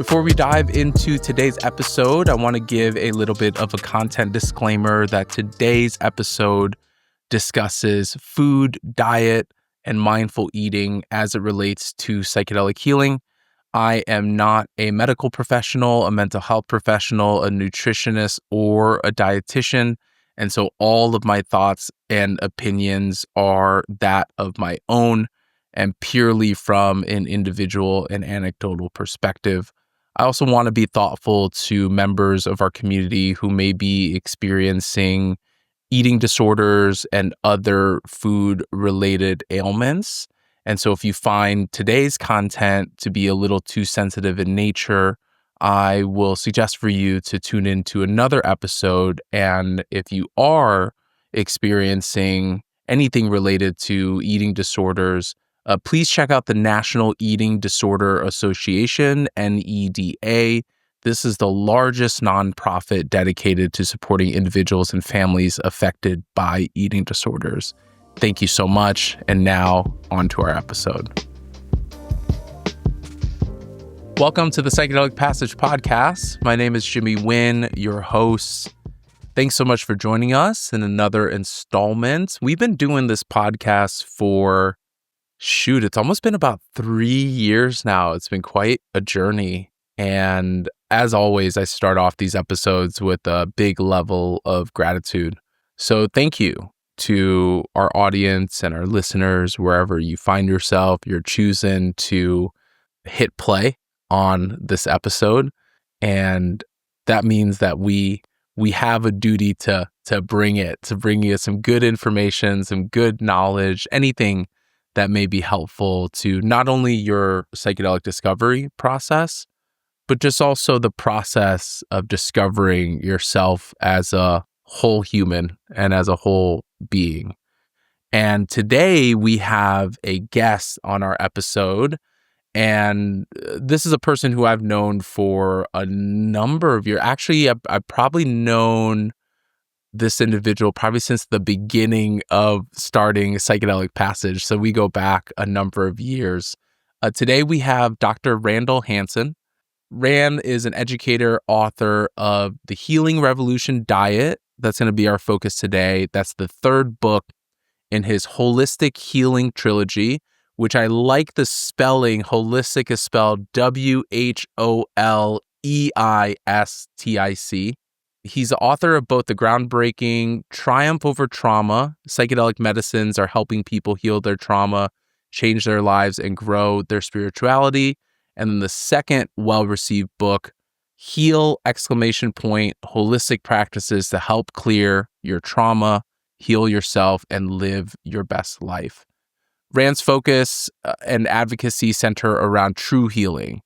Before we dive into today's episode, I want to give a little bit of a content disclaimer that today's episode discusses food, diet, and mindful eating as it relates to psychedelic healing. I am not a medical professional, a mental health professional, a nutritionist, or a dietitian. And so all of my thoughts and opinions are that of my own and purely from an individual and anecdotal perspective. I also want to be thoughtful to members of our community who may be experiencing eating disorders and other food-related ailments. And so if you find today's content to be a little too sensitive in nature, I will suggest for you to tune into another episode. And if you are experiencing anything related to eating disorders, please check out the National Eating Disorder Association, NEDA. This is the largest nonprofit dedicated to supporting individuals and families affected by eating disorders. Thank you so much. And now on to our episode. Welcome to the Psychedelic Passage podcast. My name is Jimmy Nguyen, your host. Thanks so much for joining us in another installment. We've been doing this podcast for, it's almost been about 3 years now. It's been quite a journey. And as always, I start off these episodes with a big level of gratitude. So thank you to our audience and our listeners, wherever you find yourself. You're choosing to hit play on this episode. And that means that we have a duty to bring you some good information, some good knowledge, anything that may be helpful to not only your psychedelic discovery process, but just also the process of discovering yourself as a whole human and as a whole being. And today we have a guest on our episode, and this is a person who I've known for a number of years. Actually, I've probably known this individual probably since the beginning of starting Psychedelic Passage. So we go back a number of years. Today we have Dr. Randall Hansen. Rand is an educator, author of The Healing Revolution Diet. That's going to be our focus today. That's the third book in his Wholeistic Healing Trilogy, which I like the spelling. Wholeistic is spelled WHOLEISTIC. He's the author of both the groundbreaking Triumph Over Trauma. Psychedelic medicines are helping people heal their trauma, change their lives, and grow their spirituality. And then the second well-received book, Heal! Holistic Practices to Help Clear Your Trauma, Heal Yourself, and Live Your Best Life. Rand's focus and advocacy center around true healing,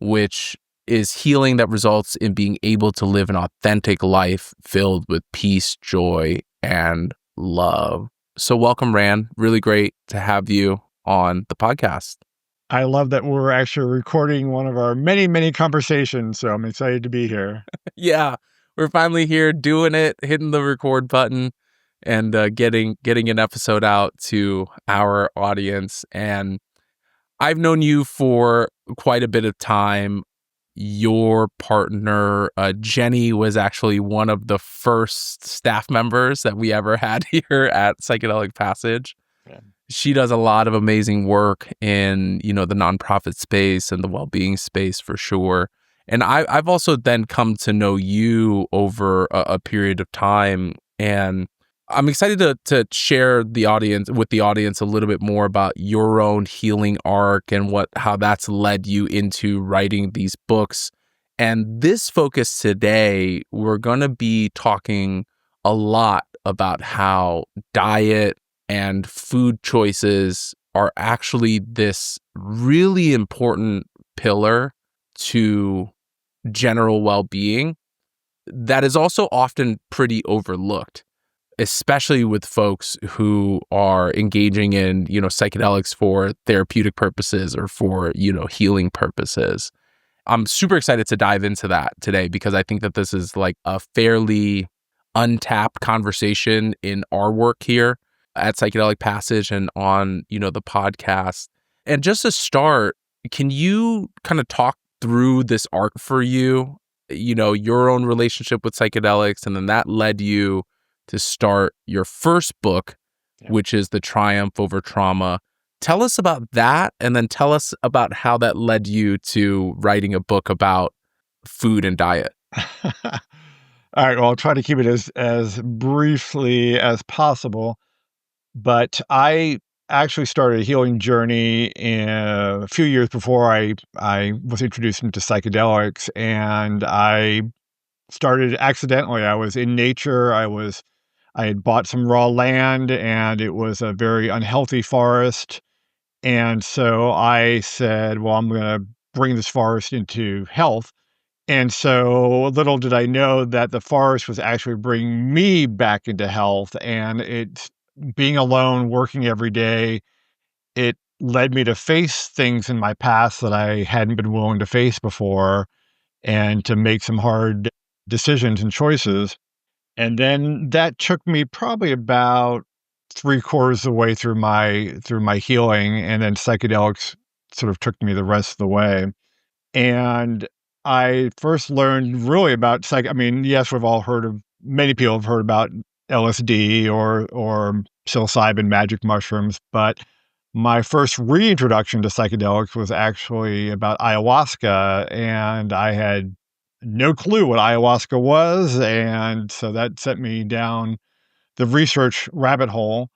which is healing that results in being able to live an authentic life filled with peace, joy, and love. So welcome, Rand. Really great to have you on the podcast. I love that we're actually recording one of our many, many conversations, so I'm excited to be here. Yeah, we're finally here doing it, hitting the record button, and getting an episode out to our audience. And I've known you for quite a bit of time. Your partner, Jenny, was actually one of the first staff members that we ever had here at Psychedelic Passage. Yeah. She does a lot of amazing work in, the nonprofit space and the well-being space for sure. And I've also then come to know you over a period of time. And I'm excited to share with the audience a little bit more about your own healing arc and how that's led you into writing these books. And this focus today, we're going to be talking a lot about how diet and food choices are actually this really important pillar to general well-being that is also often pretty overlooked, especially with folks who are engaging in, psychedelics for therapeutic purposes or for, healing purposes. I'm super excited to dive into that today because I think that this is like a fairly untapped conversation in our work here at Psychedelic Passage and on, the podcast. And just to start, can you kind of talk through this arc for you, your own relationship with psychedelics, and then that led you to start your first book, which is The Triumph Over Trauma. Tell us about that, and then tell us about how that led you to writing a book about food and diet. All right, well, I'll try to keep it as briefly as possible. But I actually started a healing journey a few years before I was introduced into psychedelics, and I started accidentally. I was in nature. I had bought some raw land, and it was a very unhealthy forest. And so I said, well, I'm going to bring this forest into health. And so little did I know that the forest was actually bringing me back into health. And it's being alone, working every day, it led me to face things in my past that I hadn't been willing to face before and to make some hard decisions and choices. And then that took me probably about three-quarters of the way through my healing, and then psychedelics sort of took me the rest of the way. And I first learned really about I mean, yes, many people have heard about LSD or psilocybin magic mushrooms, but my first reintroduction to psychedelics was actually about ayahuasca, and I had no clue what ayahuasca was, and so that sent me down the research rabbit hole.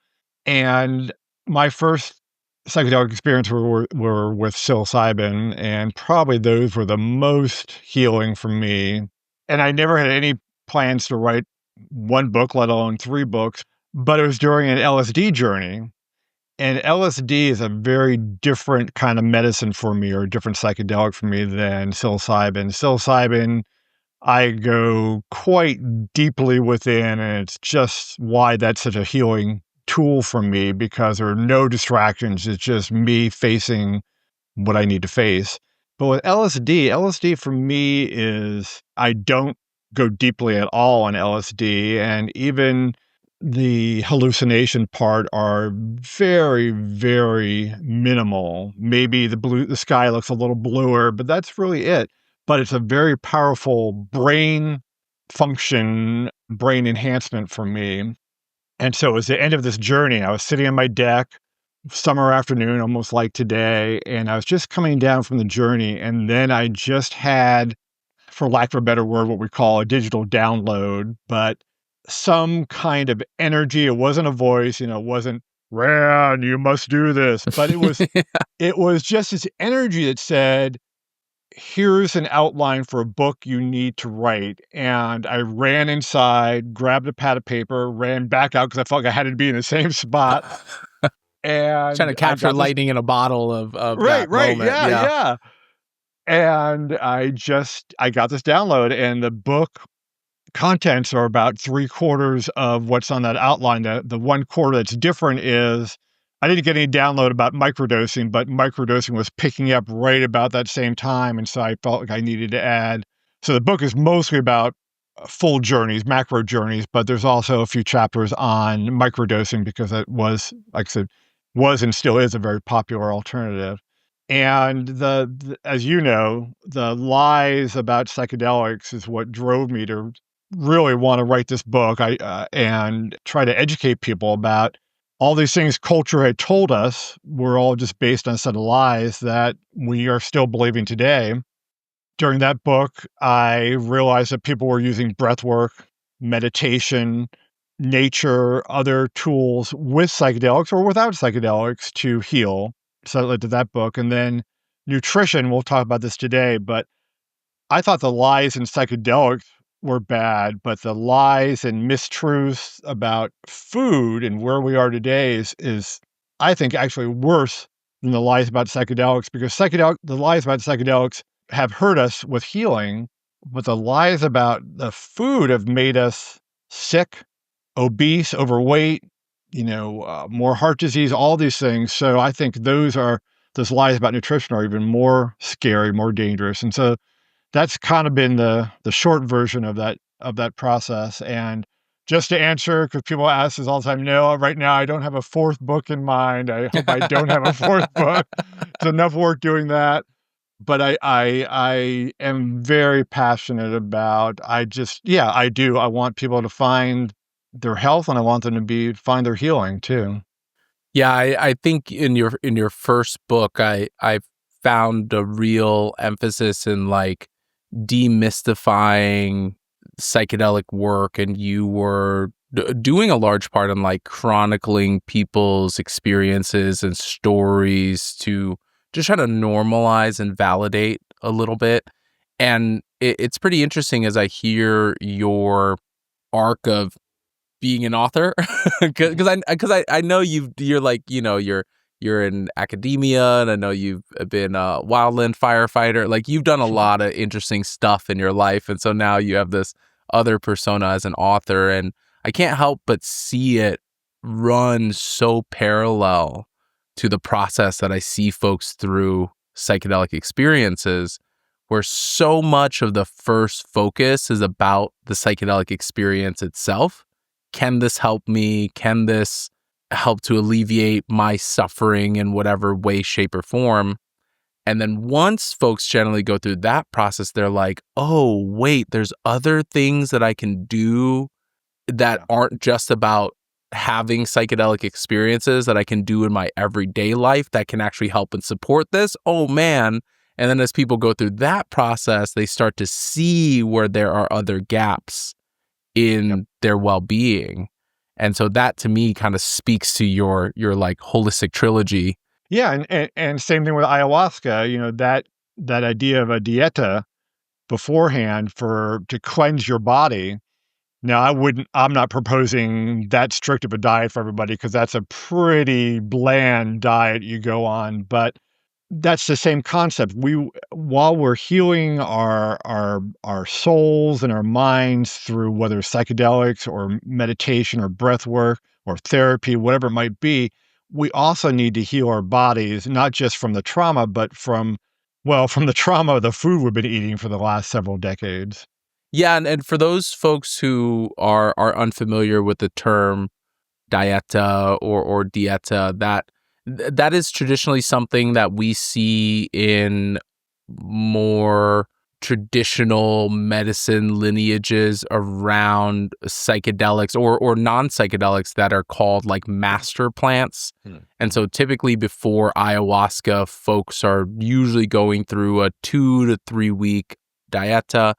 And my first psychedelic experience were with psilocybin, and probably those were the most healing for me. And I never had any plans to write one book, let alone three books, but it was during an LSD journey. And LSD is a very different kind of medicine for me, or a different psychedelic for me than psilocybin. Psilocybin, I go quite deeply within, and it's just why that's such a healing tool for me, because there are no distractions. It's just me facing what I need to face. But with LSD for me is I don't go deeply at all on LSD, and even the hallucination part are very, very minimal. Maybe the sky looks a little bluer, but that's really it. But it's a very powerful brain enhancement for me. And so it was the end of this journey. I was sitting on my deck, summer afternoon, almost like today, and I was just coming down from the journey. And then I just had, for lack of a better word, what we call a digital download, but some kind of energy. It wasn't a voice, it wasn't, Rand, you must do this. But it was just this energy that said, here's an outline for a book you need to write. And I ran inside, grabbed a pad of paper, ran back out because I felt like I had to be in the same spot. Trying to And capture lightning in a bottle of that right. moment. Yeah. And I got this download, and the book contents are about three-quarters of what's on that outline. The one quarter that's different is I didn't get any download about microdosing, but microdosing was picking up right about that same time, and so I felt like I needed to add. So the book is mostly about full journeys, macro journeys, but there's also a few chapters on microdosing because it was, like I said, was and still is a very popular alternative. And as you know, the lies about psychedelics is what drove me to really want to write this book. And try to educate people about all these things culture had told us were all just based on a set of lies that we are still believing today. During that book, I realized that people were using breath work, meditation, nature, other tools with psychedelics or without psychedelics to heal. So that led to that book. And then nutrition, we'll talk about this today, but I thought the lies in psychedelics were bad, but the lies and mistruths about food and where we are today is I think actually worse than the lies about psychedelics, because the lies about psychedelics have hurt us with healing, but the lies about the food have made us sick, obese, overweight, more heart disease, all these things. So I think those lies about nutrition are even more scary, more dangerous. And so that's kind of been the short version of that process. And just to answer, because people ask this all the time, no, right now I don't have a fourth book in mind. I hope I don't have a fourth book. It's enough work doing that. but I am very passionate about, yeah, I do. I want people to find their health, and I want them to find their healing too. Yeah, I think in your first book, I found a real emphasis in like demystifying psychedelic work, and you were doing a large part in like chronicling people's experiences and stories to just try to normalize and validate a little bit. And it's pretty interesting as I hear your arc of being an author because I know you're like, you know, you're in academia, and I know you've been a wildland firefighter. Like, you've done a lot of interesting stuff in your life, and so now you have this other persona as an author, and I can't help but see it run so parallel to the process that I see folks through psychedelic experiences, where so much of the first focus is about the psychedelic experience itself. Can this help me? Can this help to alleviate my suffering in whatever way, shape, or form? And then once folks generally go through that process, they're like, oh, wait, there's other things that I can do that Yeah. aren't just about having psychedelic experiences, that I can do in my everyday life that can actually help and support this. Oh, man. And then as people go through that process, they start to see where there are other gaps Yep. in their well-being. And so that to me kind of speaks to your like holistic trilogy. Yeah, and same thing with ayahuasca, that idea of a dieta beforehand for to cleanse your body. Now, I'm not proposing that strict of a diet for everybody, because that's a pretty bland diet you go on, but that's the same concept. While we're healing our souls and our minds through whether psychedelics or meditation or breath work or therapy, whatever it might be, we also need to heal our bodies, not just from the trauma, but from the trauma of the food we've been eating for the last several decades. Yeah, and for those folks who are unfamiliar with the term dieta or dieta, that is traditionally something that we see in more traditional medicine lineages around psychedelics or non-psychedelics that are called like master plants. Hmm. And so typically before ayahuasca, folks are usually going through a 2 to 3 week dieta,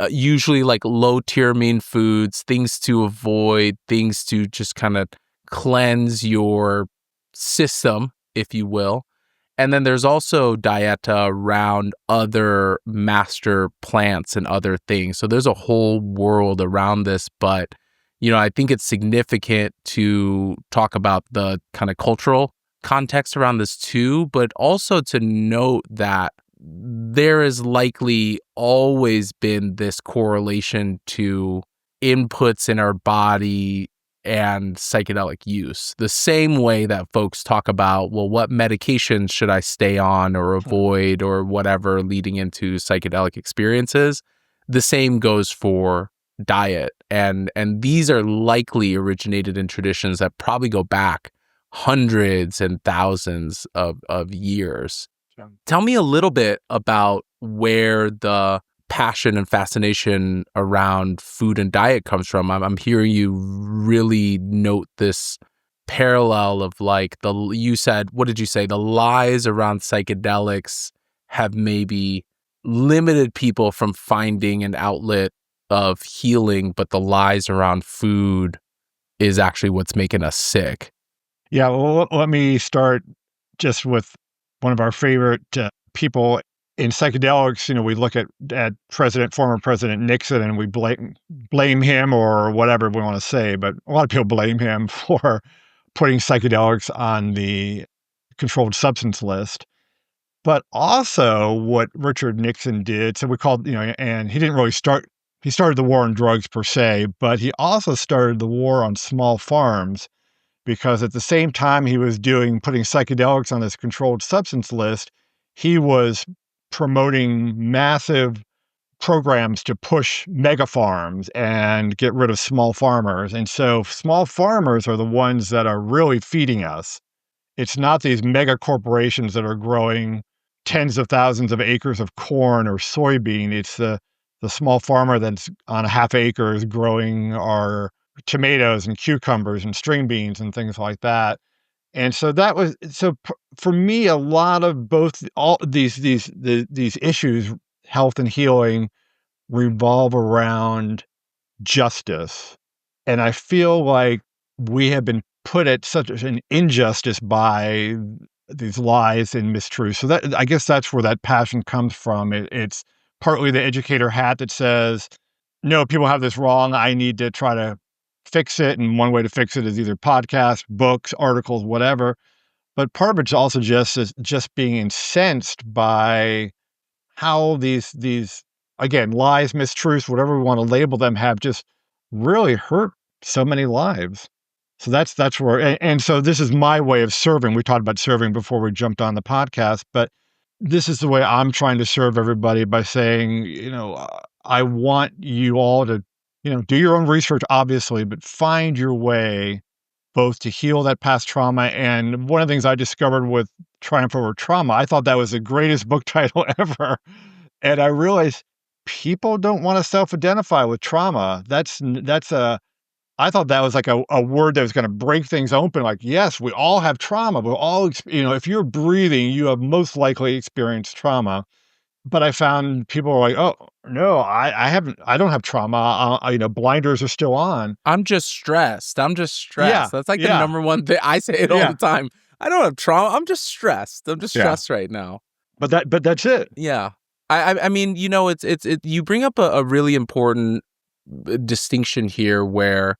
usually like low tyramine foods, things to avoid, things to just kind of cleanse your system, if you will. And then there's also dieta around other master plants and other things. So there's a whole world around this. But, you know, I think it's significant to talk about the kind of cultural context around this too, but also to note that there has likely always been this correlation to inputs in our body and psychedelic use. The same way that folks talk about, well, what medications should I stay on or Hmm. avoid or whatever leading into psychedelic experiences, the same goes for diet. And these are likely originated in traditions that probably go back hundreds and thousands of years. Yeah. Tell me a little bit about where the passion and fascination around food and diet comes from. I'm hearing you really note this parallel of like you said, what did you say? The lies around psychedelics have maybe limited people from finding an outlet of healing, but the lies around food is actually what's making us sick. Yeah, well, let me start just with one of our favorite people in psychedelics. We look at former President Nixon, and we blame him or whatever we want to say, but a lot of people blame him for putting psychedelics on the controlled substance list. But also, what Richard Nixon did, so we called, and he didn't really start. He started the war on drugs per se, but he also started the war on small farms, because at the same time he was putting psychedelics on this controlled substance list, he was promoting massive programs to push mega farms and get rid of small farmers. And so small farmers are the ones that are really feeding us. It's not these mega corporations that are growing tens of thousands of acres of corn or soybean. It's the small farmer that's on a half acre is growing our tomatoes and cucumbers and string beans and things like that. And so that was for me, a lot of both all these issues, health and healing, revolve around justice. And I feel like we have been put at such an injustice by these lies and mistruths. So that I guess that's where that passion comes from. It's partly the educator hat that says, no, people have this wrong. I need to try to fix it. And one way to fix it is either podcasts, books, articles, whatever. But part of it's also just being incensed by how these again, lies, mistruths, whatever we want to label them, have just really hurt so many lives. So that's where, and so this is my way of serving. We talked about serving before we jumped on the podcast, but this is the way I'm trying to serve everybody by saying, I want you all to, do your own research, obviously, but find your way both to heal that past trauma. And one of the things I discovered with Triumph Over Trauma, I thought that was the greatest book title ever. And I realized people don't want to self-identify with trauma. I thought that was like a word that was going to break things open. Like, yes, we all have trauma. We all, if you're breathing, you have most likely experienced trauma. But I found people are like, oh, no, I don't have trauma. Blinders are still on. I'm just stressed. Yeah, That's like the number one thing. I say it all the time. I don't have trauma. I'm just stressed. I'm just stressed right now. But that's it. Yeah. I mean, you bring up a really important distinction here where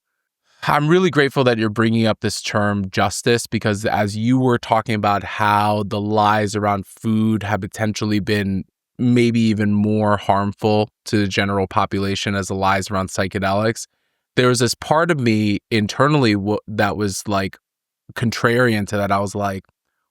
I'm really grateful that you're bringing up this term justice, because as you were talking about how the lies around food have potentially been maybe even more harmful to the general population as the lies around psychedelics, there was this part of me internally that was like contrarian to that. I was like,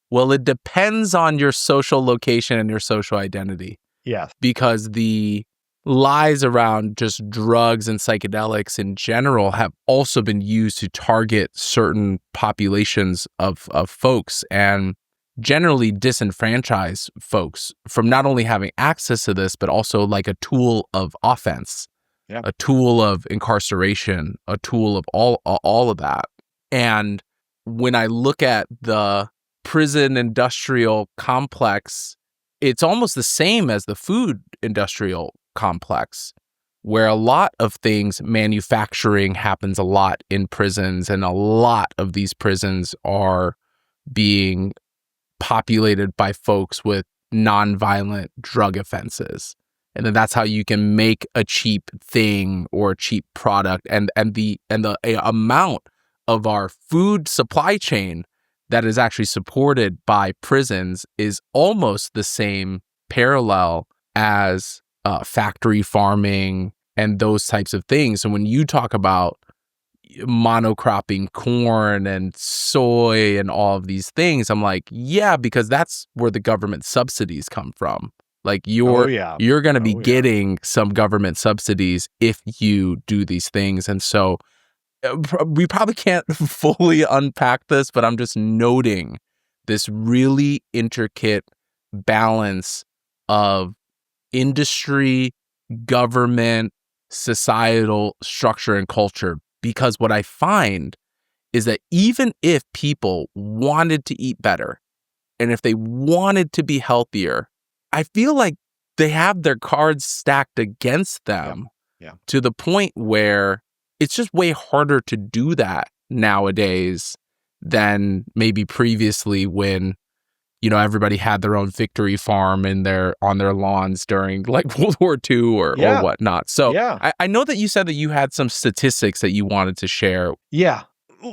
well, it depends on your social location and your social identity. Yes. Because the lies around just drugs and psychedelics in general have also been used to target certain populations of folks and generally disenfranchise folks from not only having access to this, but also like a tool of offense, a tool of incarceration, a tool of all of that. And when I look at the prison industrial complex, it's almost the same as the food industrial complex, where a lot of things, manufacturing happens a lot in prisons, and a lot of these prisons are being populated by folks with nonviolent drug offenses. And then that's how you can make a cheap thing or a cheap product. And the amount of our food supply chain that is actually supported by prisons is almost the same parallel as factory farming and those types of things. And when you talk about monocropping corn and soy and all of these things, I'm like, yeah, because that's where the government subsidies come from. Like you're going to be getting some government subsidies if you do these things. And so we probably can't fully unpack this, but I'm just noting this really intricate balance of industry, government, societal structure, and culture. Because what I find is that even if people wanted to eat better and if they wanted to be healthier, I feel like they have their cards stacked against them to the point where it's just way harder to do that nowadays than maybe previously when, everybody had their own victory farm on their lawns during like World War II or whatnot. So I know that you said that you had some statistics that you wanted to share. Yeah.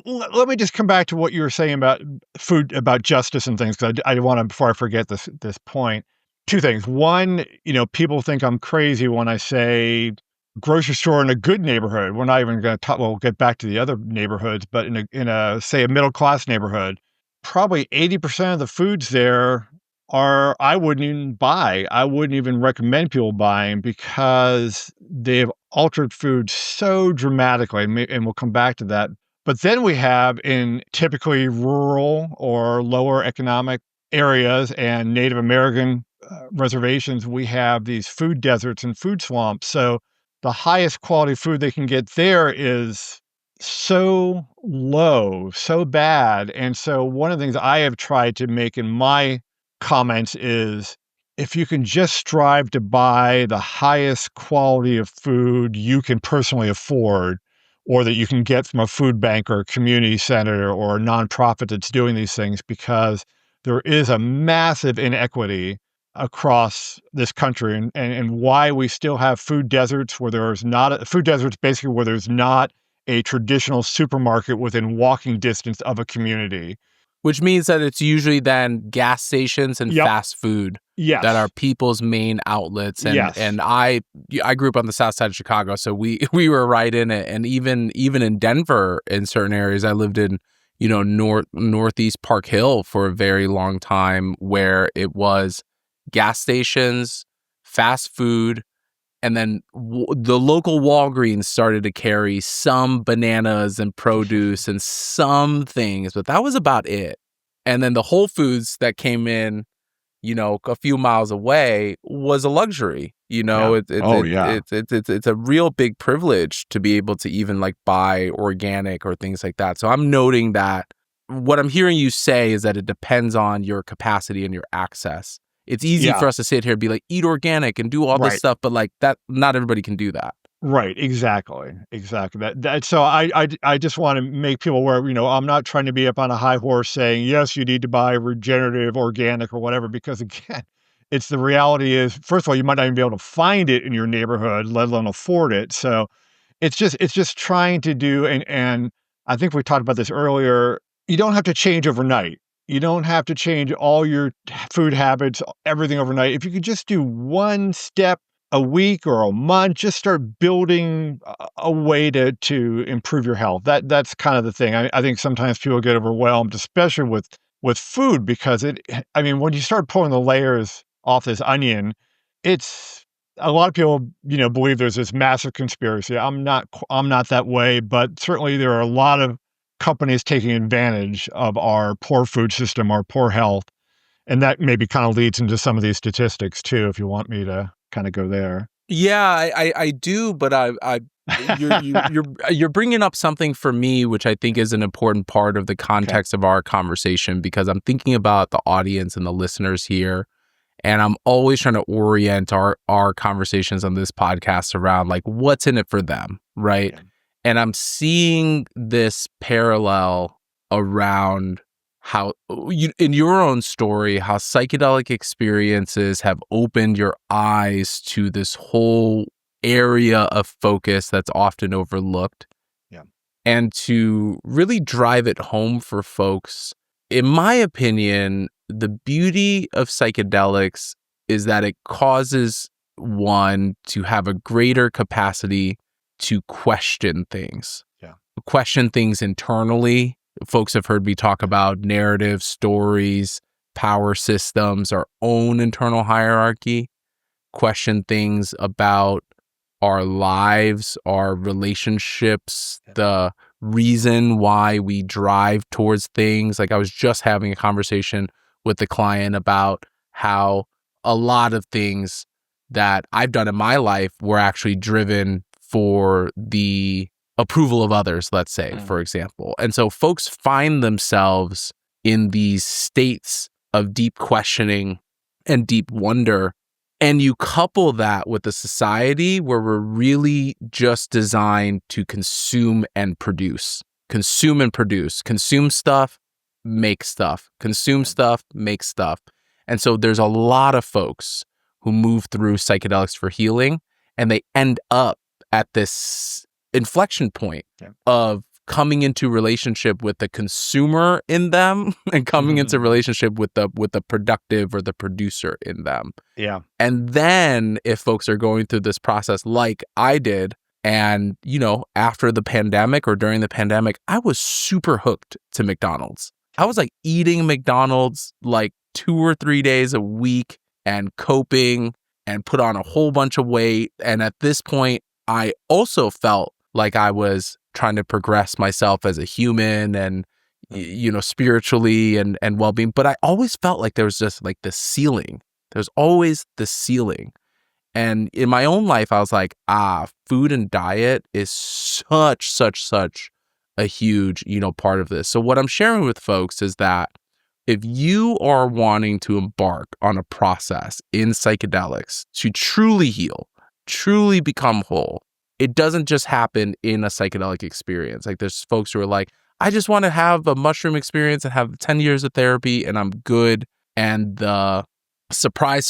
Let me just come back to what you were saying about food, about justice and things, because I want to, before I forget this point. Two things. One, people think I'm crazy when I say grocery store in a good neighborhood. We're not even going to talk, we'll get back to the other neighborhoods, but in a say a middle-class neighborhood, probably 80% of the foods there I wouldn't even buy. I wouldn't even recommend people buying because they've altered food so dramatically, and we'll come back to that. But then we have in typically rural or lower economic areas and Native American reservations, we have these food deserts and food swamps. So the highest quality food they can get there is so low, so bad. And so one of the things I have tried to make in my comments is if you can just strive to buy the highest quality of food you can personally afford, or that you can get from a food bank or a community center or a nonprofit that's doing these things, because there is a massive inequity across this country, and why we still have food deserts where there's not food deserts, basically where there's not a traditional supermarket within walking distance of a community. Which means that it's usually then gas stations and Yep. fast food that are Yes. people's main outlets. Yes. And I grew up on the south side of Chicago, so we were right in it. And even in Denver, in certain areas, I lived in northeast Park Hill for a very long time, where it was gas stations, fast food, and then the local Walgreens started to carry some bananas and produce and some things, but that was about it. And then the Whole Foods that came in, a few miles away was a luxury. Yeah. Oh, yeah. It's a real big privilege to be able to even like buy organic or things like that. So I'm noting that what I'm hearing you say is that it depends on your capacity and your access. It's easy Yeah. for us to sit here and be like, eat organic and do all this Right. stuff, but like that, not everybody can do that. Right, exactly, exactly. That so I just want to make people aware, I'm not trying to be up on a high horse saying, yes, you need to buy regenerative, organic, or whatever, because again, it's the reality is, first of all, you might not even be able to find it in your neighborhood, let alone afford it. So it's just trying to do, and I think we talked about this earlier. You don't have to change overnight. You don't have to change all your food habits, everything overnight. If you could just do one step a week or a month, just start building a way to improve your health. That's kind of the thing. I think sometimes people get overwhelmed, especially with food, because I mean, when you start pulling the layers off this onion, it's a lot of people, believe there's this massive conspiracy. I'm not that way, but certainly there are a lot of companies taking advantage of our poor food system, our poor health. And that maybe kind of leads into some of these statistics too, if you want me to kind of go there. Yeah, I do, but you're bringing up something for me, which I think is an important part of the Okay. context of our conversation, because I'm thinking about the audience and the listeners here, and I'm always trying to orient our conversations on this podcast around like what's in it for them, right? Yeah. And I'm seeing this parallel around how in your own story, how psychedelic experiences have opened your eyes to this whole area of focus that's often overlooked. Yeah. And to really drive it home for folks, in my opinion, the beauty of psychedelics is that it causes one to have a greater capacity to question things. Yeah. Question things internally. Folks have heard me talk about narratives, stories, power systems, our own internal hierarchy. Question things about our lives, our relationships, the reason why we drive towards things. Like I was just having a conversation with the client about how a lot of things that I've done in my life were actually driven for the approval of others, let's say, for example. And so folks find themselves in these states of deep questioning and deep wonder. And you couple that with a society where we're really just designed to consume and produce. Consume and produce. Consume stuff, make stuff. Consume stuff, make stuff. And so there's a lot of folks who move through psychedelics for healing, and they end up at this inflection point of coming into relationship with the consumer in them and coming into relationship with the productive or the producer in them. Yeah. And then if folks are going through this process like I did, and after the pandemic or during the pandemic, I was super hooked to McDonald's. I was like eating McDonald's like 2 or 3 days a week and coping and put on a whole bunch of weight. And at this point, I also felt like I was trying to progress myself as a human and, spiritually and well-being. But I always felt like there was just like this ceiling There's always the ceiling. And in my own life, I was like, food and diet is such a huge, part of this. So what I'm sharing with folks is that if you are wanting to embark on a process in psychedelics to truly heal, truly become whole, it doesn't just happen in a psychedelic experience. Like there's folks who are like, I just want to have a mushroom experience and have 10 years of therapy and I'm good. And the surprise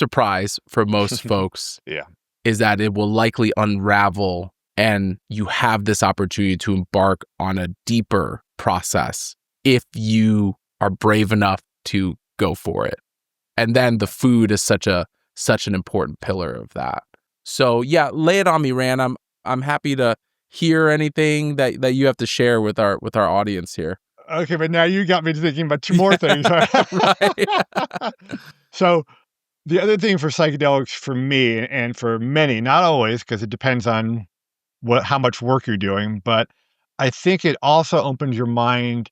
for most folks Yeah. is that it will likely unravel and you have this opportunity to embark on a deeper process if you are brave enough to go for it. And then the food is such an important pillar of that. So yeah, lay it on me, Rand. I'm happy to hear anything that you have to share with our audience here. Okay, but now you got me thinking about two more things. Right. So the other thing for psychedelics for me and for many, not always, because it depends on how much work you're doing, but I think it also opens your mind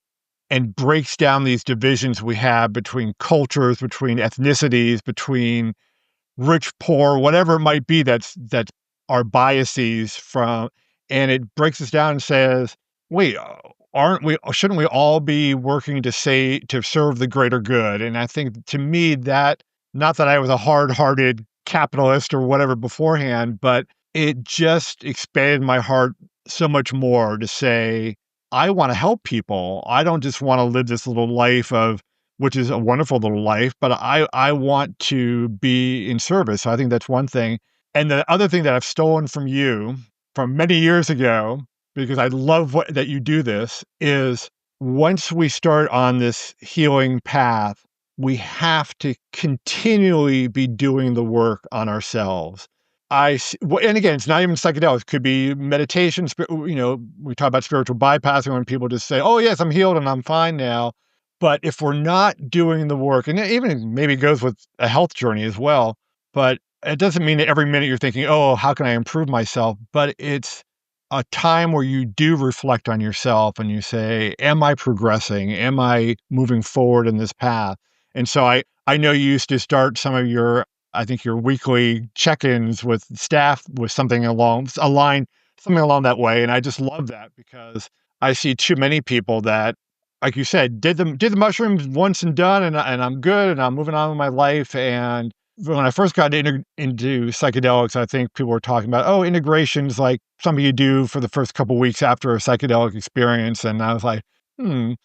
and breaks down these divisions we have between cultures, between ethnicities, between rich, poor, whatever it might be that's our biases from, and it breaks us down and says, wait, shouldn't we all be working to serve the greater good? And I think to me that, not that I was a hard-hearted capitalist or whatever beforehand, but it just expanded my heart so much more to say, I want to help people. I don't just want to live this little life which is a wonderful little life, but I want to be in service. So I think that's one thing. And the other thing that I've stolen from you from many years ago, because I love that you do this, is once we start on this healing path, we have to continually be doing the work on ourselves. And again, it's not even psychedelics. It could be meditation. We talk about spiritual bypassing when people just say, oh, yes, I'm healed and I'm fine now. But if we're not doing the work, and it even maybe goes with a health journey as well, but it doesn't mean that every minute you're thinking, oh, how can I improve myself? But it's a time where you do reflect on yourself and you say, am I progressing? Am I moving forward in this path? And so I know you used to start some of your weekly check-ins with staff with something along that way. And I just love that because I see too many people that, like you said, did the mushrooms once and done, and I'm good, and I'm moving on with my life. And when I first got into psychedelics, I think people were talking about, oh, integration's like something you do for the first couple weeks after a psychedelic experience. And I was like, And,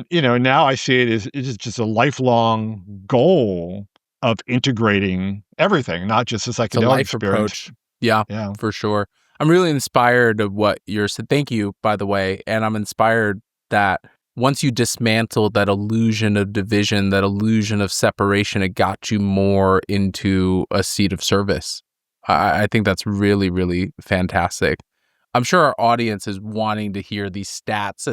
now I see it as it's just a lifelong goal of integrating everything, not just a psychedelic life experience. Approach. Yeah, for sure. I'm really inspired of what you're saying. Thank you, by the way. And I'm inspired that once you dismantle that illusion of division, that illusion of separation, it got you more into a seat of service. I think that's really, really fantastic. I'm sure our audience is wanting to hear these stats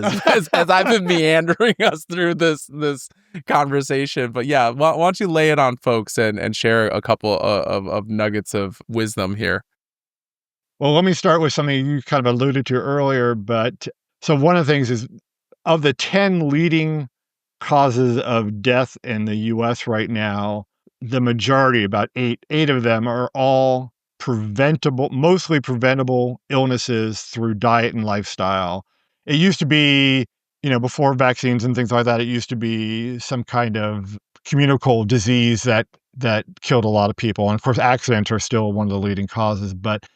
as I've been meandering us through this conversation. But yeah, why don't you lay it on folks and share a couple of nuggets of wisdom here? Well, let me start with something you kind of alluded to earlier. But so one of the things is, of the 10 leading causes of death in the US right now, the majority, about eight of them, are all mostly preventable illnesses through diet and lifestyle. It used to be, before vaccines and things like that, it used to be some kind of communicable disease that killed a lot of people. And of course, accidents are still one of the leading causes, but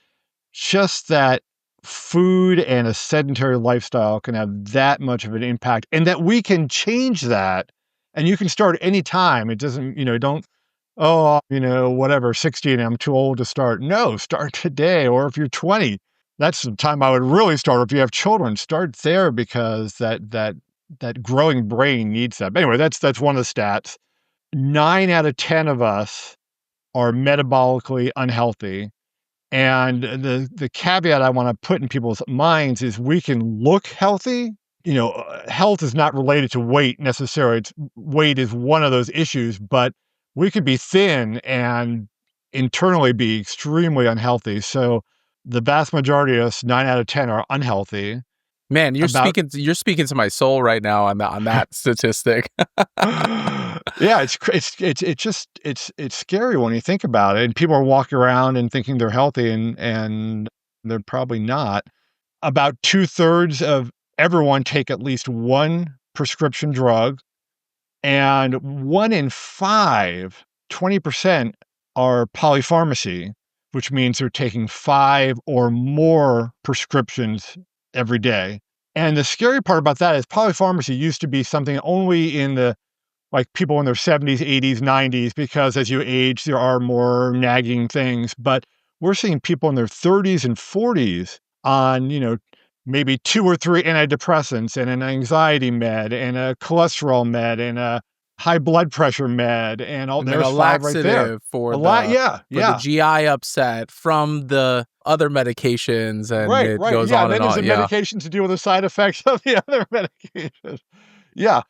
just that food and a sedentary lifestyle can have that much of an impact, and that we can change that. And you can start any time. It doesn't, don't, whatever, 60 and I'm too old to start. No, start today. Or if you're 20, that's the time I would really start. If you have children, start there, because that growing brain needs that. But anyway, that's one of the stats. 9 out of 10 of us are metabolically unhealthy. And the caveat I want to put in people's minds is we can look healthy. Health is not related to weight necessarily. Weight is one of those issues, but we could be thin and internally be extremely unhealthy. So the vast majority of us, 9 out of 10, are unhealthy. Man, you're speaking to my soul right now on that statistic. Yeah, it's scary when you think about it. And people are walking around and thinking they're healthy, and they're probably not. About 2/3 of everyone take at least one prescription drug, and 1 in 5, 20%, are polypharmacy, which means they're taking 5 or more prescriptions every day. And the scary part about that is polypharmacy used to be something only in the like people in their 70s, 80s, 90s, because as you age, there are more nagging things. But we're seeing people in their 30s and 40s on, maybe 2 or 3 antidepressants and an anxiety med and a cholesterol med and a high blood pressure med and all And then a there's 5 right there. laxative A lot, yeah, for the yeah. GI upset from the other medications, and Right, it right. goes Yeah. on And and then there's on. the Yeah. medication to deal with the side effects of the other medications. Yeah.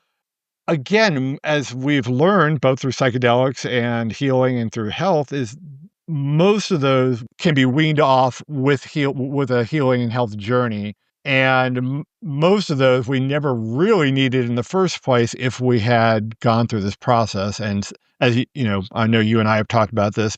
Again, as we've learned both through psychedelics and healing and through health, is most of those can be weaned off with a healing and health journey. And most of those we never really needed in the first place if we had gone through this process. And as I know you and I have talked about this,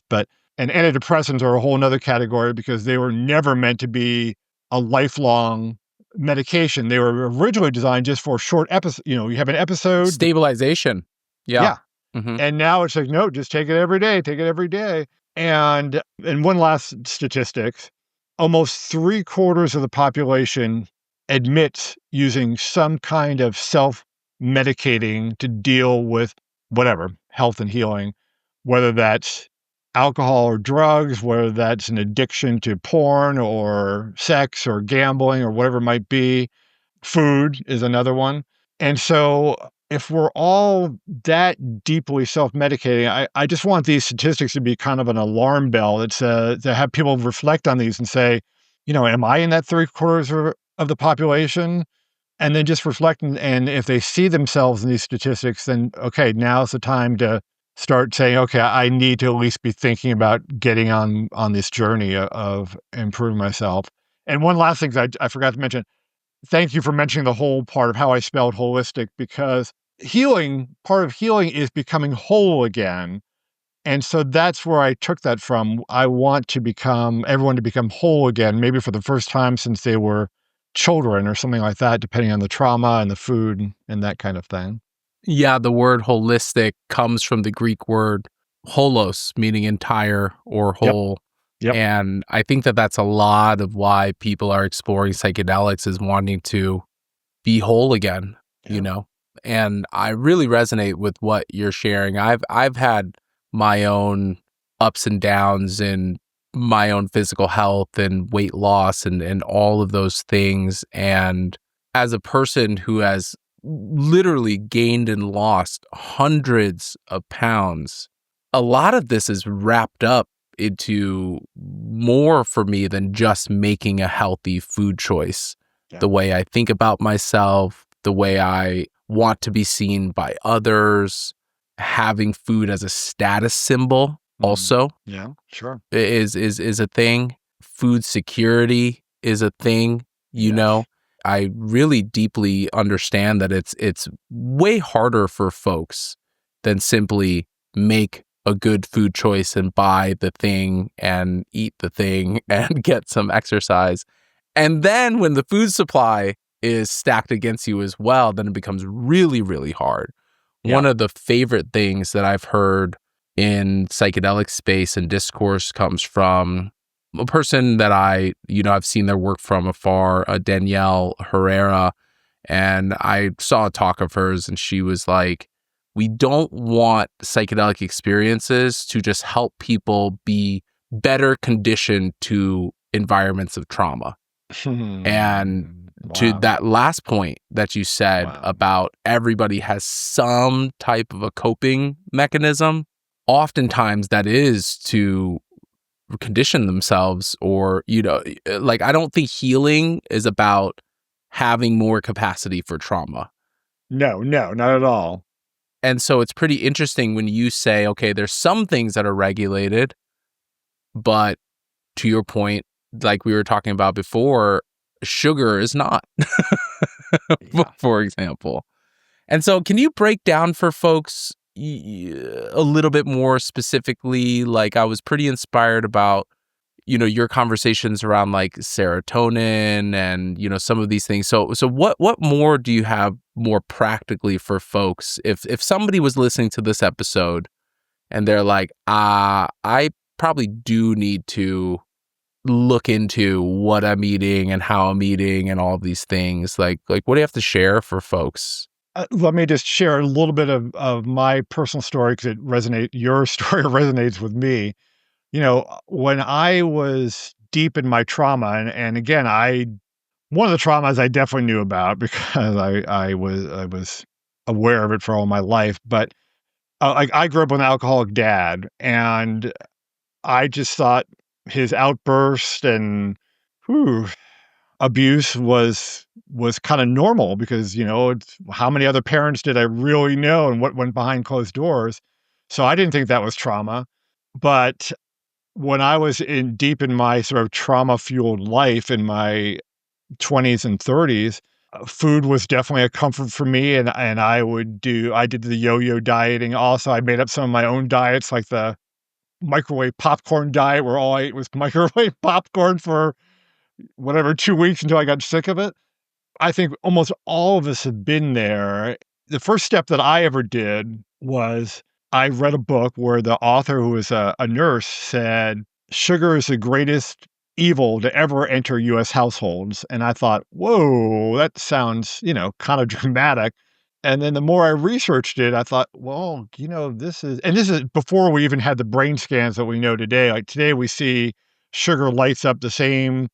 and antidepressants are a whole nother category because they were never meant to be a lifelong medication. They were originally designed just for short episodes. You have an episode. Stabilization. Yeah. Yeah. Hmm. And now it's like, no, just take it every day, take it every day. And one last statistics, almost 3/4 of the population admits using some kind of self-medicating to deal with whatever, health and healing, whether that's alcohol or drugs, whether that's an addiction to porn or sex or gambling or whatever it might be. Food is another one. And so if we're all that deeply self-medicating, I just want these statistics to be kind of an alarm bell that's to have people reflect on these and say, am I in that 3/4 of the population? And then just reflect, and if they see themselves in these statistics, then okay, now's the time to start saying, okay, I need to at least be thinking about getting on this journey of improving myself. And one last thing I forgot to mention, thank you for mentioning the whole part of how I spelled holistic, because part of healing is becoming whole again. And so that's where I took that from. I want everyone to become whole again, maybe for the first time since they were children or something like that, depending on the trauma and the food and that kind of thing. Yeah. The word holistic comes from the Greek word holos, meaning entire or Yep. whole. Yep. And I think that that's a lot of why people are exploring psychedelics, is wanting to be whole again, Yeah. And I really resonate with what you're sharing. I've had my own ups and downs in my own physical health and weight loss and all of those things. And as a person who has literally gained and lost hundreds of pounds, a lot of this is wrapped up into more for me than just making a healthy food choice. Yeah. The way I think about myself, the way I want to be seen by others, having food as a status symbol also Yeah, sure. is a thing. Food security is a thing, Yes. I really deeply understand that it's way harder for folks than simply make a good food choice and buy the thing and eat the thing and get some exercise. And then when the food supply is stacked against you as well, then it becomes really, really hard. Yeah. One of the favorite things that I've heard in psychedelic space and discourse comes from a person that I've seen their work from afar, Danielle Herrera. And I saw a talk of hers, and she was like, we don't want psychedelic experiences to just help people be better conditioned to environments of trauma. And to Wow. that last point that you said Wow. about everybody has some type of a coping mechanism, oftentimes that is to condition themselves, or I don't think healing is about having more capacity for trauma. No, not at all. And so it's pretty interesting when you say, okay, there's some things that are regulated, but to your point, like we were talking about before, sugar is not, Yeah. for example. And so can you break down for folks a little bit more specifically? Like, I was pretty inspired about, your conversations around like serotonin and, some of these things. So what more do you have more practically for folks if somebody was listening to this episode and they're like, I probably do need to look into what I'm eating and how I'm eating and all of these things. Like what do you have to share for folks? Let me just share a little bit of my personal story because your story resonates with me. When I was deep in my trauma, and again, one of the traumas I definitely knew about because I was aware of it for all my life. But I grew up with an alcoholic dad, and I just thought his outburst and whew, abuse was kind of normal because how many other parents did I really know and what went behind closed doors. So I didn't think that was trauma. But when I was deep in my sort of trauma fueled life in my 20s and 30s, food was definitely a comfort for me, and I did the yo-yo dieting. Also, I made up some of my own diets, like the microwave popcorn diet, where all I ate was microwave popcorn for whatever 2 weeks until I got sick of it. I think almost all of us have been there. The first step that I ever did was I read a book where the author, who was a nurse, said, sugar is the greatest evil to ever enter US households. And I thought, whoa, that sounds, kind of dramatic. And then the more I researched it, I thought, well, this is before we even had the brain scans that we know today. Like today we see sugar lights up the same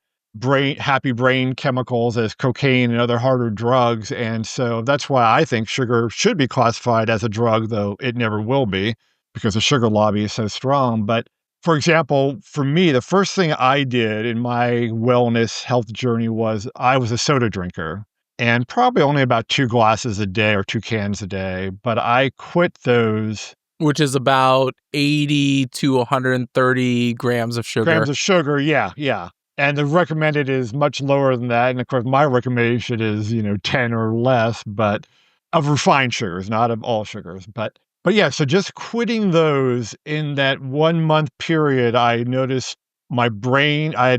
happy brain chemicals as cocaine and other harder drugs. And so that's why I think sugar should be classified as a drug, though it never will be because the sugar lobby is so strong. But for example, for me, the first thing I did in my wellness health journey was I was a soda drinker and probably only about 2 glasses a day or 2 cans a day, but I quit those. Which is about 80 to 130 grams of sugar. Grams of sugar, yeah, yeah. And the recommended is much lower than that. And of course, my recommendation is, 10 or less, but of refined sugars, not of all sugars. But yeah, so just quitting those in that 1 month period, I noticed my brain, I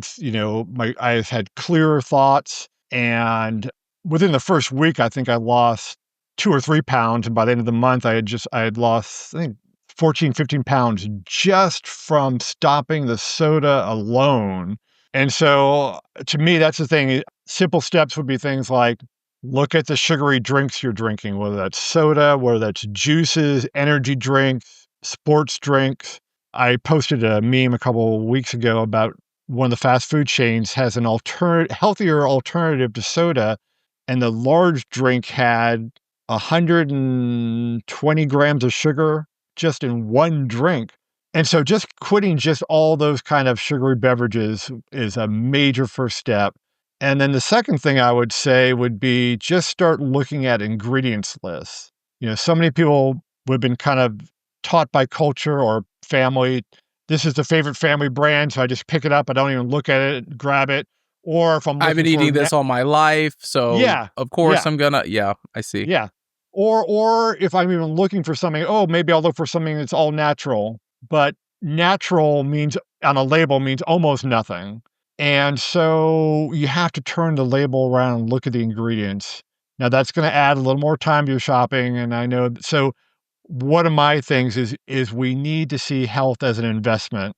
had clearer thoughts. And within the first week, I think I lost 2 or 3 pounds. And by the end of the month, I had lost, I think, 14, 15 pounds just from stopping the soda alone. And so to me, that's the thing. Simple steps would be things like look at the sugary drinks you're drinking, whether that's soda, whether that's juices, energy drinks, sports drinks. I posted a meme a couple of weeks ago about one of the fast food chains has an healthier alternative to soda. And the large drink had 120 grams of sugar just in one drink. And so just quitting just all those kind of sugary beverages is a major first step. And then the second thing I would say would be just start looking at ingredients lists. So many people have been kind of taught by culture or family, this is the favorite family brand, so I just pick it up. I don't even look at it, grab it. Or if I'm I've been looking for eating this all my life, so yeah, of course yeah, I'm gonna, I see. yeah. Or if I'm even looking for something, oh, maybe I'll look for something that's all natural. But natural means on a label means almost nothing. And so you have to turn the label around and look at the ingredients. Now that's going to add a little more time to your shopping. And I know, so one of my things is we need to see health as an investment.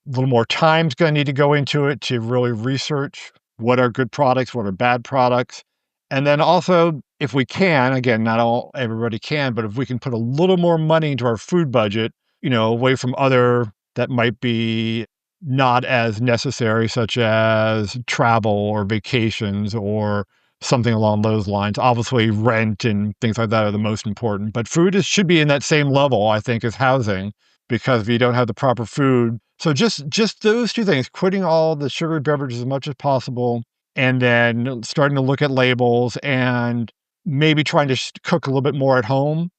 A little more time's going to need to go into it to really research what are good products, what are bad products. And then also, if we can, again, everybody can, but if we can put a little more money into our food budget, away from other that might be not as necessary, such as travel or vacations or something along those lines. Obviously, rent and things like that are the most important, but food should be in that same level, I think, as housing, because if you don't have the proper food. So just those two things, quitting all the sugary beverages as much as possible, and then starting to look at labels and maybe trying to cook a little bit more at home.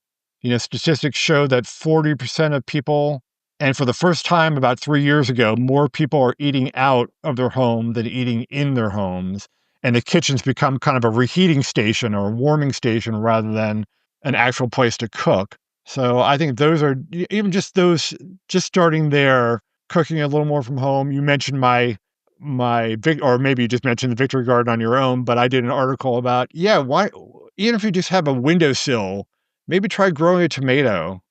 Statistics show that 40% of people, and for the first time about 3 years ago, more people are eating out of their home than eating in their homes. And the kitchen's become kind of a reheating station or a warming station rather than an actual place to cook. So I think those are even just those, just starting there, cooking a little more from home. You mentioned or maybe you just mentioned the Victory Garden on your own, but I did an article about, yeah, why, even if you just have a windowsill, maybe try growing a tomato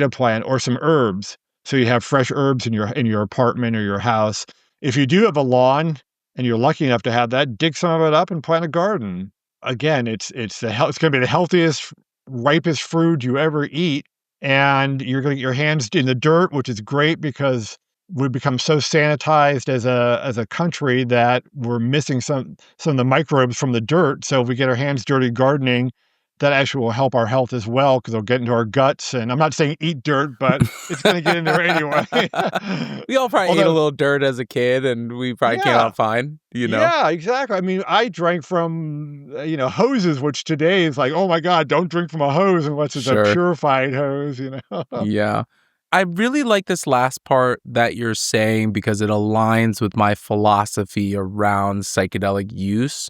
plant or some herbs. So you have fresh herbs in your apartment or your house. If you do have a lawn and you're lucky enough to have that, dig some of it up and plant a garden. Again, it's going to be the healthiest, ripest fruit you ever eat, and you're gonna get your hands in the dirt, which is great because we've become so sanitized as a country that we're missing some of the microbes from the dirt. So if we get our hands dirty gardening, that actually will help our health as well because 'cause they'll get into our guts, and I'm not saying eat dirt, but it's gonna get in there anyway. We all probably ate a Although little dirt as a kid, and we probably came yeah. out fine, you know? Yeah, exactly. I mean, I drank from, hoses, which today is like, "Oh my god, don't drink from a hose unless it's a Sure. purified hose," you know? Yeah. I really like this last part that you're saying because it aligns with my philosophy around psychedelic use,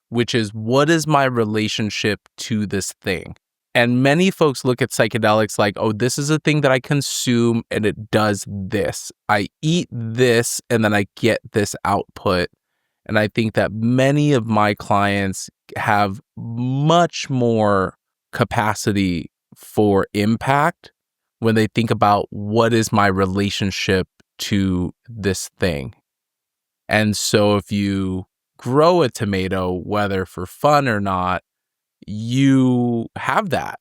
which is what is my relationship to this thing? And many folks look at psychedelics like, oh, this is a thing that I consume and it does this. I eat this and then I get this output. And I think that many of my clients have much more capacity for impact when they think about what is my relationship to this thing. And so if you grow a tomato, whether for fun or not, you have that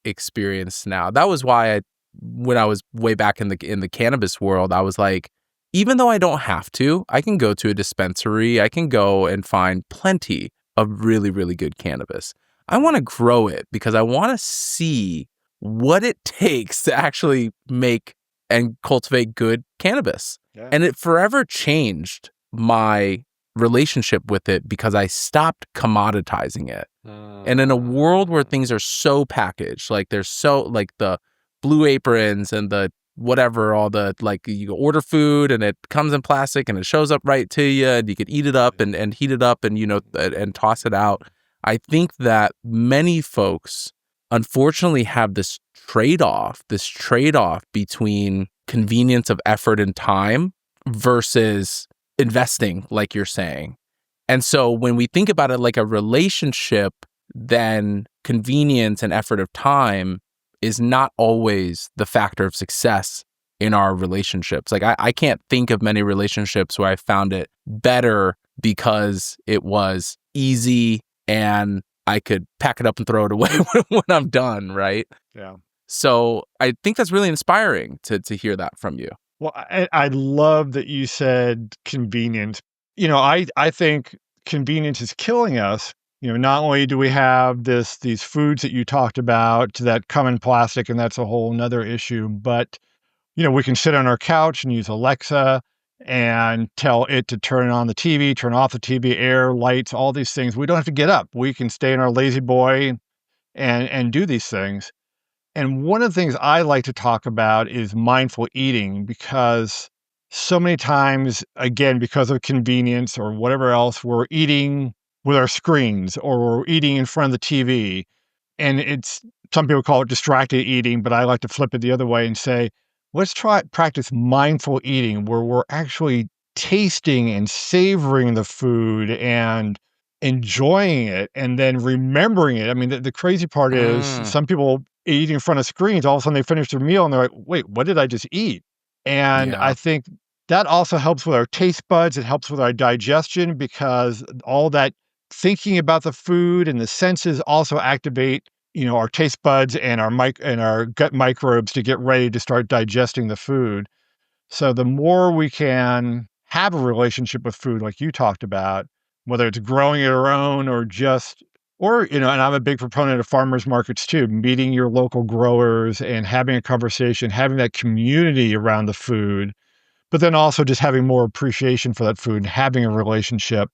experience now. That was why when I was way back in the cannabis world, I was like, even though I don't have to, I can go to a dispensary, I can go and find plenty of really, really good cannabis. I want to grow it because I want to see what it takes to actually make and cultivate good cannabis. Yeah. And it forever changed my relationship with it because I stopped commoditizing it. And in a world where things are so packaged, like there's so like the blue aprons and the whatever, all the like you order food and it comes in plastic and it shows up right to you and you can eat it up and heat it up and, and toss it out. I think that many folks unfortunately have this trade-off between convenience of effort and time versus investing, like you're saying. And so when we think about it like a relationship, then convenience and effort of time is not always the factor of success in our relationships. Like I can't think of many relationships where I found it better because it was easy and I could pack it up and throw it away when I'm done, right? Yeah. So I think that's really inspiring to hear that from you. Well, I love that you said convenience. I think convenience is killing us. Not only do we have these foods that you talked about that come in plastic, and that's a whole nother issue, but we can sit on our couch and use Alexa and tell it to turn on the TV, turn off the TV, air, lights, all these things. We don't have to get up. We can stay in our lazy boy and do these things. And one of the things I like to talk about is mindful eating because so many times, again, because of convenience or whatever else, we're eating with our screens or we're eating in front of the TV. And some people call it distracted eating, but I like to flip it the other way and say, let's try practice mindful eating where we're actually tasting and savoring the food and enjoying it and then remembering it. I mean, the crazy part is Mm, some people eat in front of screens, all of a sudden they finish their meal and they're like, wait, what did I just eat? And yeah. I think that also helps with our taste buds. It helps with our digestion because all that thinking about the food and the senses also activate, our taste buds and our gut microbes to get ready to start digesting the food. So the more we can have a relationship with food, like you talked about, whether it's growing it our own and I'm a big proponent of farmers markets too, meeting your local growers and having a conversation, having that community around the food, but then also just having more appreciation for that food and having a relationship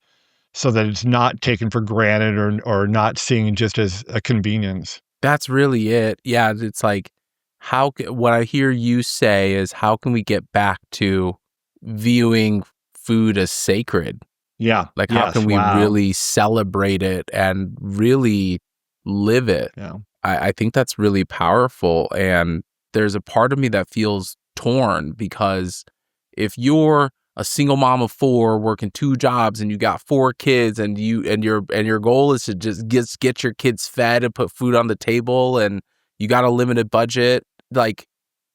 so that it's not taken for granted or not seen just as a convenience. That's really it. Yeah, it's like what I hear you say is how can we get back to viewing food as sacred? Yeah. Like how Yes. can we Wow. really celebrate it and really live it? Yeah. I think that's really powerful. And there's a part of me that feels torn because if you're a single mom of four working two jobs and you got four kids and your goal is to just get your kids fed and put food on the table and you got a limited budget, like,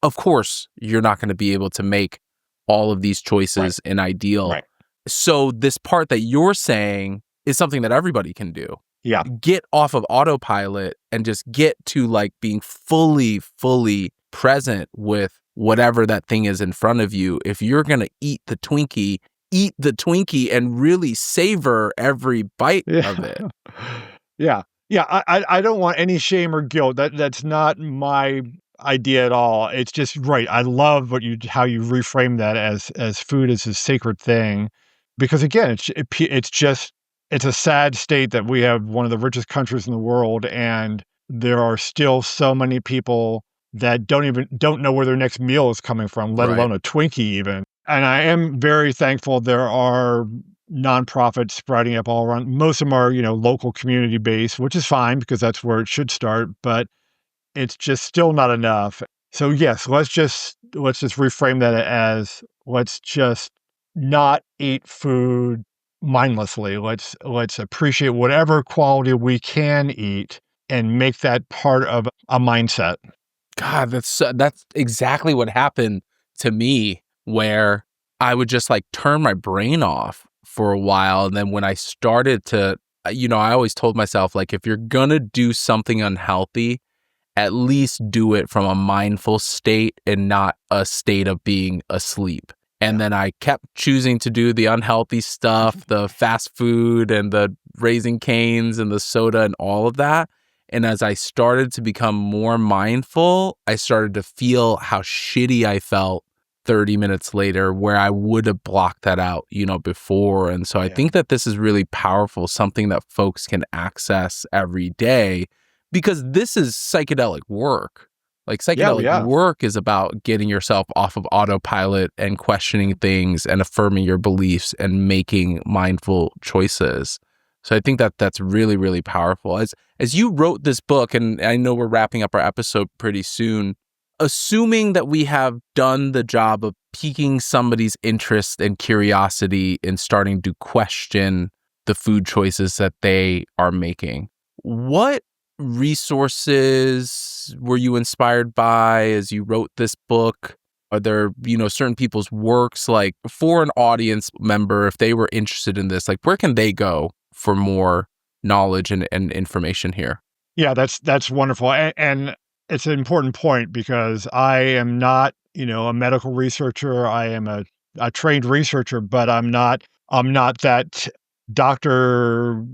of course you're not going to be able to make all of these choices in ideal. Right. So this part that you're saying is something that everybody can do. Yeah. Get off of autopilot and just get to like being fully present with whatever that thing is in front of you. If you're going to eat the Twinkie and really savor every bite of it. Yeah. Yeah. I don't want any shame or guilt. That's not my idea at all. It's just right. I love how you reframe that as food as a sacred thing, because again, it's a sad state that we have one of the richest countries in the world, and there are still so many people that don't know where their next meal is coming from, let alone a Twinkie even. And I am very thankful there are nonprofits sprouting up all around. Most of them are, local community based, which is fine because that's where it should start, but it's just still not enough. So yes, let's just reframe that as let's just not eat food mindlessly. Let's appreciate whatever quality we can eat and make that part of a mindset. God, that's exactly what happened to me, where I would just like turn my brain off for a while. And then when I started to, I always told myself, like, if you're gonna do something unhealthy, at least do it from a mindful state and not a state of being asleep. And then I kept choosing to do the unhealthy stuff, the fast food and the Raising Cane's and the soda and all of that. And as I started to become more mindful, I started to feel how shitty I felt 30 minutes later, where I would have blocked that out, before. And so I think that this is really powerful, something that folks can access every day, because this is psychedelic work. Like psychedelic work is about getting yourself off of autopilot and questioning things and affirming your beliefs and making mindful choices. So I think that that's really, really powerful. As you wrote this book, and I know we're wrapping up our episode pretty soon, assuming that we have done the job of piquing somebody's interest and curiosity in starting to question the food choices that they are making, what resources were you inspired by as you wrote this book? Are there, certain people's works, like for an audience member, if they were interested in this, like where can they go for more knowledge and information here? Yeah, that's wonderful. And it's an important point because I am not, a medical researcher. I am a trained researcher, but I'm not that doctor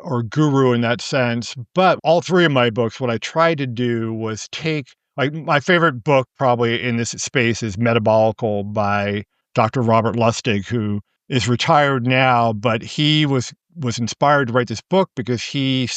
or guru in that sense. But all three of my books, what I tried to do was take, like, my favorite book probably in this space is Metabolical by Dr. Robert Lustig, who is retired now, but he was inspired to write this book because he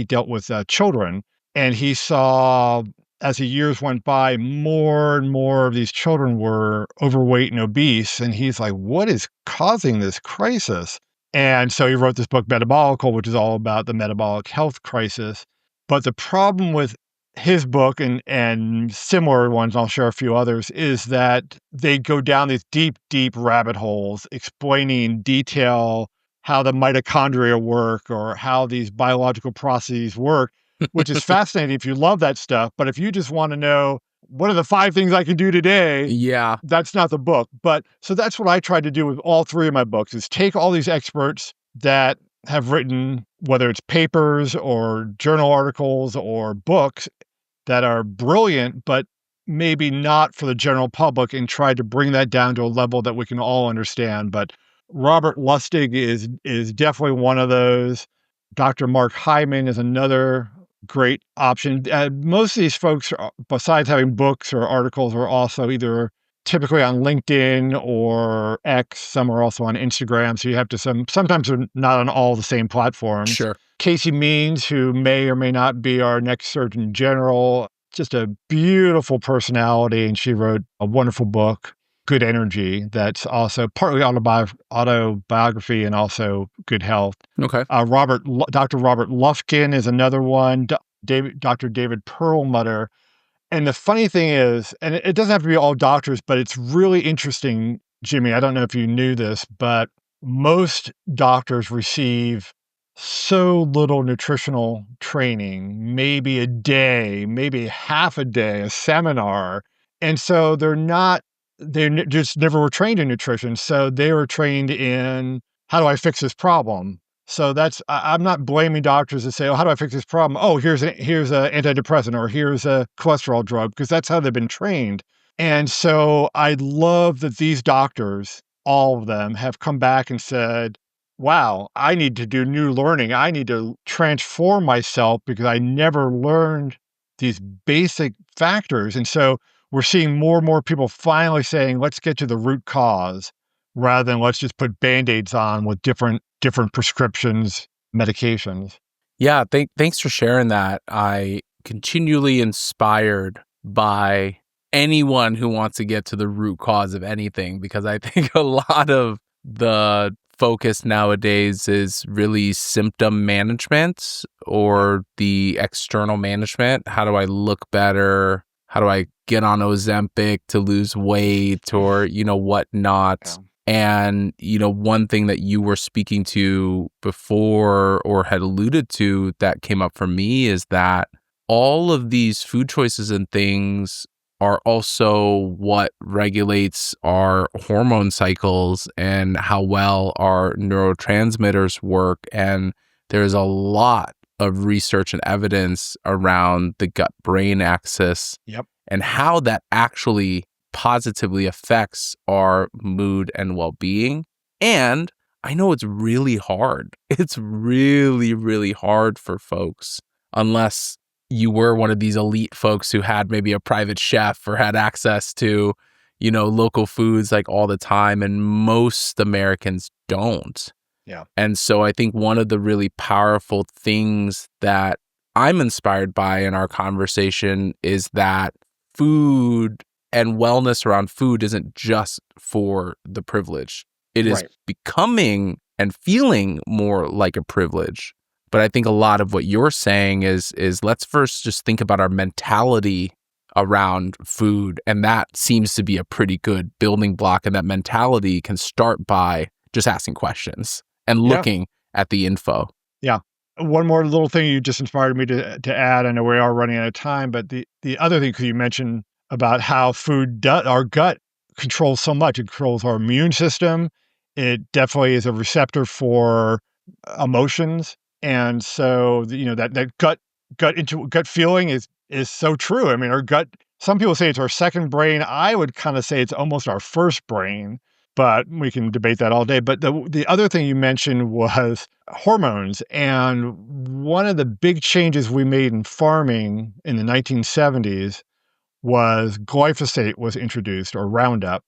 dealt with children, and he saw, as the years went by, more and more of these children were overweight and obese, and he's like, what is causing this crisis? And so he wrote this book, Metabolical, which is all about the metabolic health crisis. But the problem with his book and similar ones, I'll share a few others, is that they go down these deep, deep rabbit holes explaining in detail how the mitochondria work or how these biological processes work, which is fascinating if you love that stuff. But if you just want to know, what are the 5 things I can do today? Yeah. That's not the book. But so that's what I tried to do with all 3 of my books, is take all these experts that have written, whether it's papers or journal articles or books that are brilliant, but maybe not for the general public, and try to bring that down to a level that we can all understand. But Robert Lustig is definitely one of those. Dr. Mark Hyman is another great option. Most of these folks, besides having books or articles, are also either typically on LinkedIn or X. Some are also on Instagram. So you have to sometimes they're not on all the same platforms. Sure. Casey Means, who may or may not be our next Surgeon General, just a beautiful personality, and she wrote a wonderful book, Good Energy, that's also partly autobiography and also good health. Okay. Dr. Robert Lufkin is another one. Dr. David Perlmutter. And the funny thing is, and it doesn't have to be all doctors, but it's really interesting, Jimmy. I don't know if you knew this, but most doctors receive so little nutritional training, maybe a day, maybe half a day, a seminar. And so just never were trained in nutrition. So they were trained in, how do I fix this problem? So I'm not blaming doctors that say, oh, how do I fix this problem? Oh, here's a antidepressant, or here's a cholesterol drug, because that's how they've been trained. And so I love that these doctors, all of them, have come back and said, wow, I need to do new learning. I need to transform myself because I never learned these basic factors. And so we're seeing more and more people finally saying, let's get to the root cause, rather than let's just put Band-Aids on with different prescriptions, medications. Yeah, thanks for sharing that. I continually inspired by anyone who wants to get to the root cause of anything, because I think a lot of the focus nowadays is really symptom management, or the external management. How do I look better? How do I get on Ozempic to lose weight, or, whatnot? Yeah. And, one thing that you were speaking to before, or had alluded to, that came up for me is that all of these food choices and things are also what regulates our hormone cycles and how well our neurotransmitters work. And there's a lot of research and evidence around the gut-brain axis. Yep. And how that actually positively affects our mood and well-being. And I know it's really hard. It's really, really hard for folks, unless you were one of these elite folks who had maybe a private chef or had access to, local foods like all the time. And most Americans don't. Yeah. And so I think one of the really powerful things that I'm inspired by in our conversation is that food and wellness around food isn't just for the privilege. It is becoming and feeling more like a privilege. But I think a lot of what you're saying is let's first just think about our mentality around food. And that seems to be a pretty good building block. And that mentality can start by just asking questions and looking at the info. Yeah. One more little thing you just inspired me to add. I know we are running out of time, but the other thing, because you mentioned about how our gut controls so much. It controls our immune system. It definitely is a receptor for emotions. And so, that gut feeling is so true. I mean, our gut, some people say it's our second brain. I would kind of say it's almost our first brain, but we can debate that all day. But the other thing you mentioned was hormones. And one of the big changes we made in farming in the 1970s was glyphosate was introduced, or Roundup.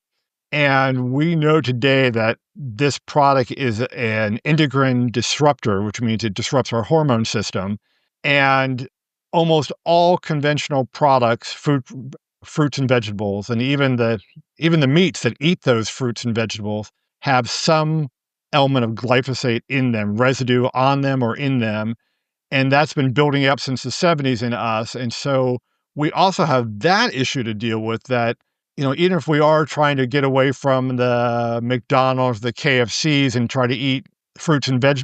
And we know today that this product is an endocrine disruptor, which means it disrupts our hormone system. And almost all conventional products, fruits and vegetables, and even the meats that eat those fruits and vegetables, have some element of glyphosate in them, residue on them or in them. And that's been building up since the 70s in us. And so we also have that issue to deal with, that, even if we are trying to get away from the McDonald's, the KFCs, and try to eat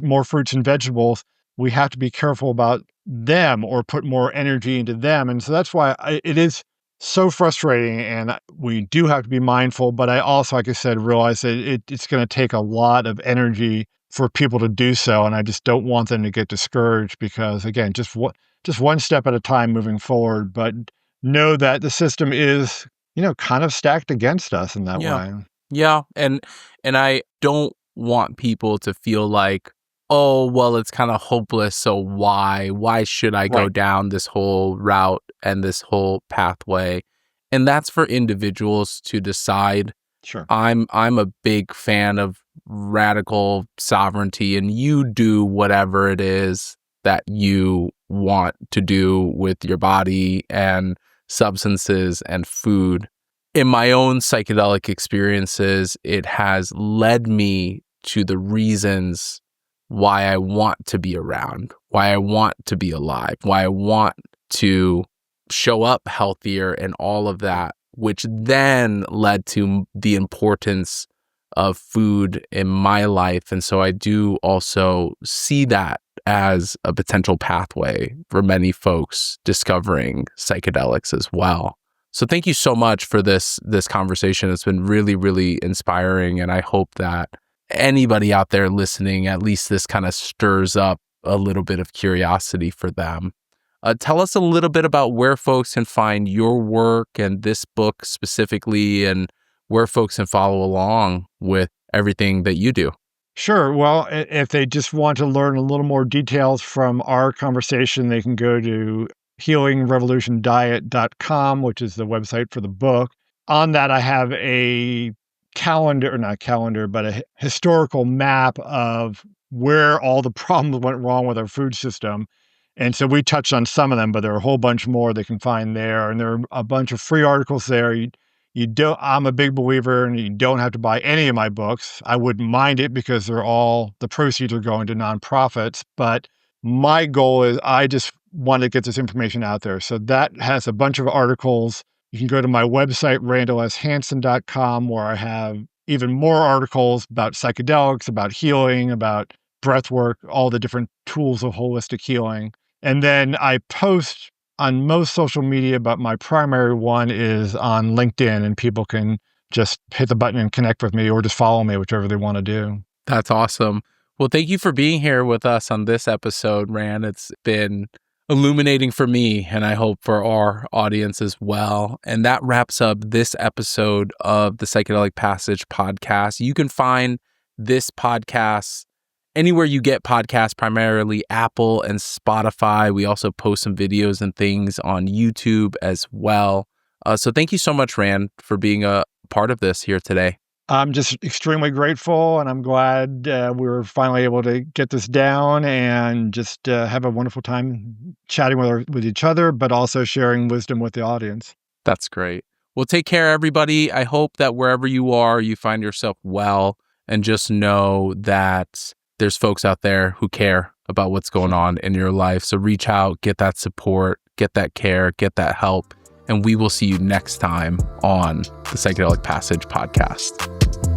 more fruits and vegetables, we have to be careful about them, or put more energy into them. And so that's why it is so frustrating, and we do have to be mindful. But I also, like I said, realize that it's going to take a lot of energy for people to do so. And I just don't want them to get discouraged, because, again, just one step at a time moving forward. But know that the system is, kind of stacked against us in that way. Yeah. And I don't want people to feel like, oh, well, it's kind of hopeless. So why should I go down this whole route and this whole pathway? And that's for individuals to decide. Sure. I'm a big fan of radical sovereignty, and you do whatever it is that you want to do with your body and substances and food. In my own psychedelic experiences, it has led me to the reasons why I want to be around, why I want to be alive, why I want to show up healthier and all of that, which then led to the importance of food in my life. And so I do also see that as a potential pathway for many folks discovering psychedelics as well. So thank you so much for this conversation. It's been really, really inspiring. And I hope that anybody out there listening, at least this kind of stirs up a little bit of curiosity for them. Tell us a little bit about where folks can find your work and this book specifically, and where folks can follow along with everything that you do. Sure. Well, if they just want to learn a little more details from our conversation, they can go to healingrevolutiondiet.com, which is the website for the book. On that, I have a a historical map of where all the problems went wrong with our food system. And so we touched on some of them, but there are a whole bunch more they can find there. And there are a bunch of free articles there. I'm a big believer, and you don't have to buy any of my books. I wouldn't mind it because the proceeds are going to nonprofits. But my goal is I just want to get this information out there. So that has a bunch of articles. You can go to my website, randallshansen.com, where I have even more articles about psychedelics, about healing, about breath work, all the different tools of holistic healing. And then I post on most social media, but my primary one is on LinkedIn, and people can just hit the button and connect with me, or just follow me, whichever they want to do. That's awesome. Well, thank you for being here with us on this episode, Rand. It's been illuminating for me, and I hope for our audience as well. And that wraps up this episode of the Psychedelic Passage podcast. You can find this podcast anywhere you get podcasts, primarily Apple and Spotify. We also post some videos and things on YouTube as well. So thank you so much, Rand, for being a part of this here today. I'm just extremely grateful, and I'm glad we were finally able to get this down and just have a wonderful time chatting with each other, but also sharing wisdom with the audience. That's great. Well, take care, everybody. I hope that wherever you are, you find yourself well, and just know that there's folks out there who care about what's going on in your life. So reach out, get that support, get that care, get that help. And we will see you next time on the Psychedelic Passage podcast.